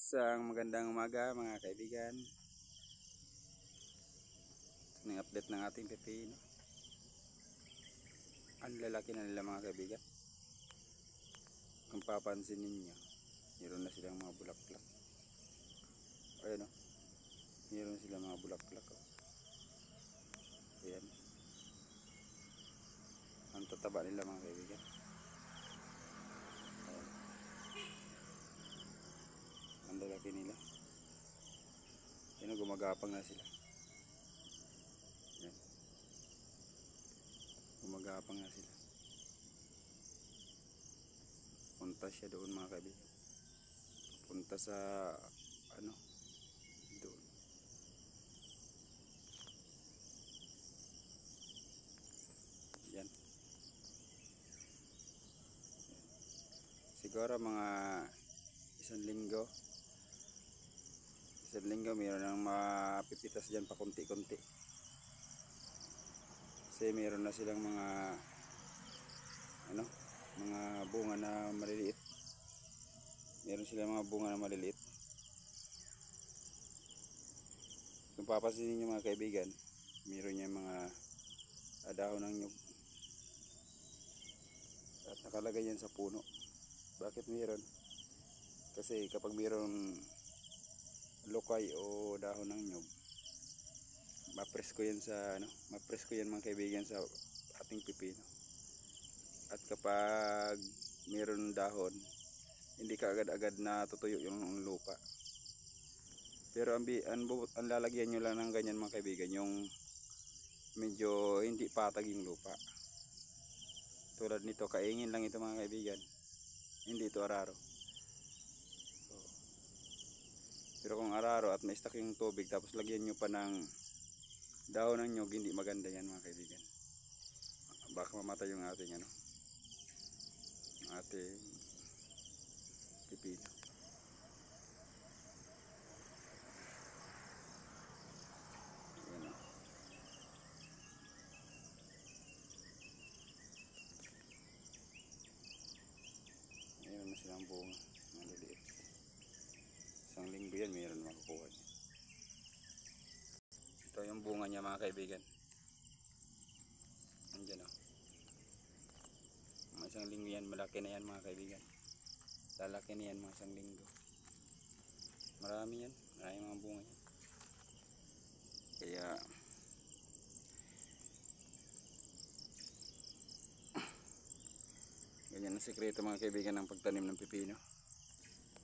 Isang magandang umaga mga kaibigan. Ito yung update ng ating pepino. Ang lalaki na nila mga kaibigan. Kung papansin ninyo, meron na silang mga bulaklak. Ayan o. Meron silang mga bulaklak o. Ayan. Ang tataba nila mga kaibigan. Ayan. Ang lalaki nila. Ayan o, gumagapang na sila. Ayan. Gumagapang na sila. Punta siya doon mga kaibigan. Punta sa ano doon. Yan. Siguro mga isang linggo mayroon nang mapipitas dyan pa konti-konti. Kasi mayroon na silang mga mga bunga na maliliit. Meron silang mga bunga na maliliit. Kung papansin niyo mga kaibigan, meron niya mga dahon ng nyug. At nakalagay yan sa puno. Bakit meron? Kasi kapag meron lokay o dahon ng nyug, mapresko yan sa mapresko yan mga kaibigan sa ating pipino. At kapag meron dahon, hindi ka agad-agad na tutuyo yung lupa. Pero ang lalagyan nyo lang ng ganyan mga kaibigan, yung medyo hindi patag yung lupa. Tulad nito, kaingin lang ito mga kaibigan. Hindi ito araro. Pero kung araro at may stuck yung tubig, tapos lagyan nyo pa ng dahon ng nyug, hindi maganda yan mga kaibigan. Baka mamatay yung ating ating pipino. Ayan o. Mayroon na silang bunga. Maliliit. Isang linggo yan, mayroon makukuha niya. Ito yung bunga niya mga kaibigan. Andyan o. Mga isang linggo yan, malaki na yan mga kaibigan. Lalaki na yan mga isang linggo. Marami yan, marami mga bunga yan. Kaya ganyan ang sekreto mga kaibigan ng pagtanim ng pipino.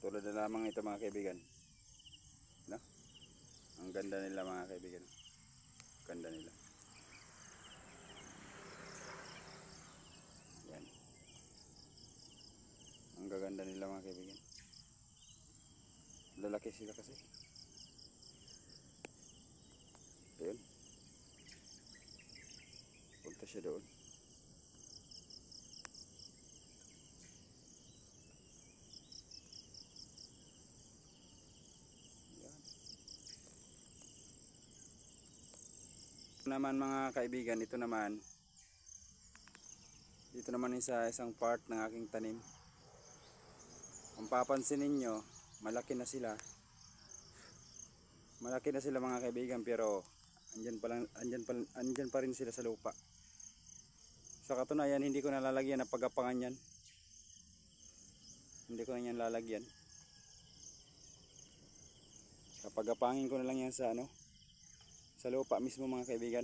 Tulad na lamang ito mga kaibigan. No? Ang ganda nila mga kaibigan. Ganda nila. Yan. Ang gaganda nila mga kaibigan. Lalaki sila kasi. Ayun. Punta siya doon. Yan. Ito naman mga kaibigan, dito naman sa isang part ng aking tanim. Kung papansin ninyo, malaki na sila. Malaki na sila mga kaibigan, pero andyan pa rin sila sa lupa. Sa katunayan, hindi ko nalalagyan ng pagapangan yan. Hindi ko na yan lalagyan. Kapagapangin ko na lang yan sa sa lupa mismo mga kaibigan.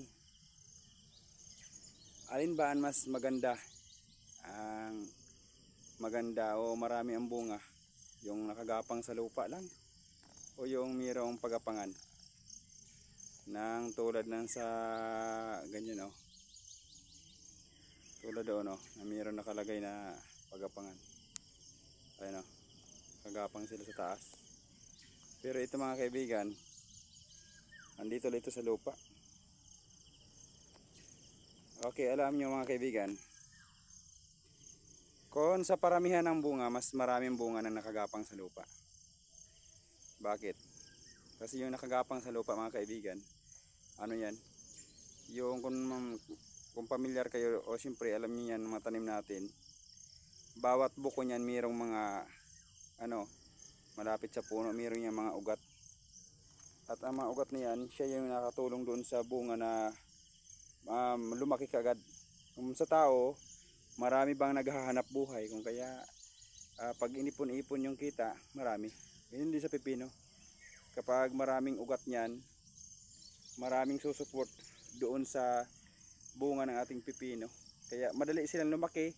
Alin ba ang mas maganda? Ang maganda o marami ang bunga, yung nakagapang sa lupa lang o yung mayroong pagapangan ng tulad ng sa ganyan tulad doon na mayroong nakalagay na pagapangan. Ayun kagapang sila sa taas. Pero ito mga kaibigan, andito lang ito sa lupa. Okay, alam nyo mga kaibigan, kung sa paramihan ng bunga, mas maraming bunga na nakagapang sa lupa. Bakit? Kasi yung nakagapang sa lupa mga kaibigan, yan? Yung kung pamilyar kayo o siyempre alam niyo yan mga tanim natin, bawat buko niyan mayroong mga malapit sa puno, mayroon yung mga ugat. At ang mga ugat na yan, siya yung nakatulong doon sa bunga na lumaki kagad. Kung sa tao, marami bang naghahanap buhay, kung kaya pag inipon-ipon yung kita, marami. Yun din sa pipino. Kapag maraming ugat niyan, maraming susuport doon sa bunga ng ating pipino. Kaya madali silang lumaki.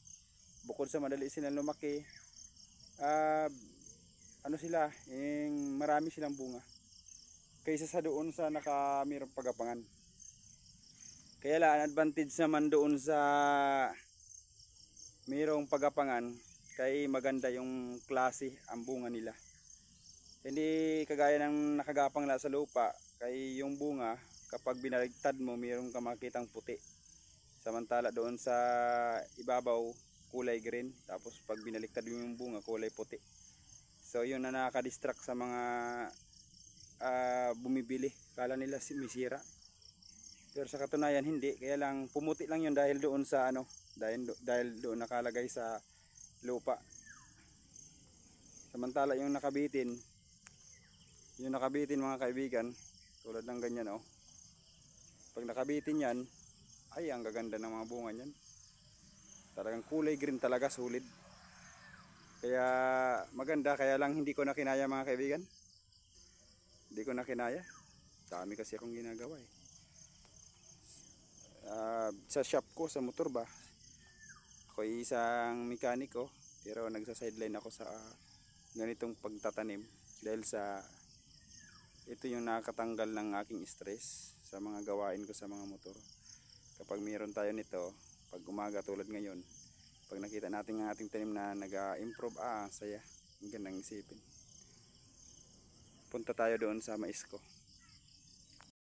Bukod sa madali silang lumaki, ano sila, marami silang bunga. Kaysa sa doon sa mayroong pagapangan. Kaya lang, ang advantage naman doon sa mayroong pagapangan, kay maganda yung klase ang bunga nila. Hindi kagaya ng nakagapang la sa lupa, kay yung bunga, kapag binaligtad mo, mayroong ka makitang puti. Samantala doon sa ibabaw, kulay green. Tapos pag binaliktad mo yung bunga, kulay puti. So yun na nakaka-distract sa mga bumibili. Kala nila misira. Pero sa katunayan hindi, kaya lang pumuti lang yun dahil doon sa dahil doon nakalagay sa lupa. Samantala yung nakabitin mga kaibigan, tulad ng ganyan oh. Pag nakabitin yan, ay ang gaganda ng mga bunga niyan. Talagang kulay green talaga, solid. Kaya maganda, kaya lang hindi ko na kinaya mga kaibigan. Hindi ko na kinaya. Dami kasi akong ginagawa eh. Sa shop ko, sa motor ba, ako isang mekaniko, pero nagsa-sideline ako sa ganitong pagtatanim dahil sa ito yung nakakatanggal ng aking stress sa mga gawain ko sa mga motor. Kapag mayroon tayo nito, pag umaga tulad ngayon, pag nakita natin ang ating tanim na nag-improve, saya, ang gandang isipin. Punta tayo doon sa mais ko.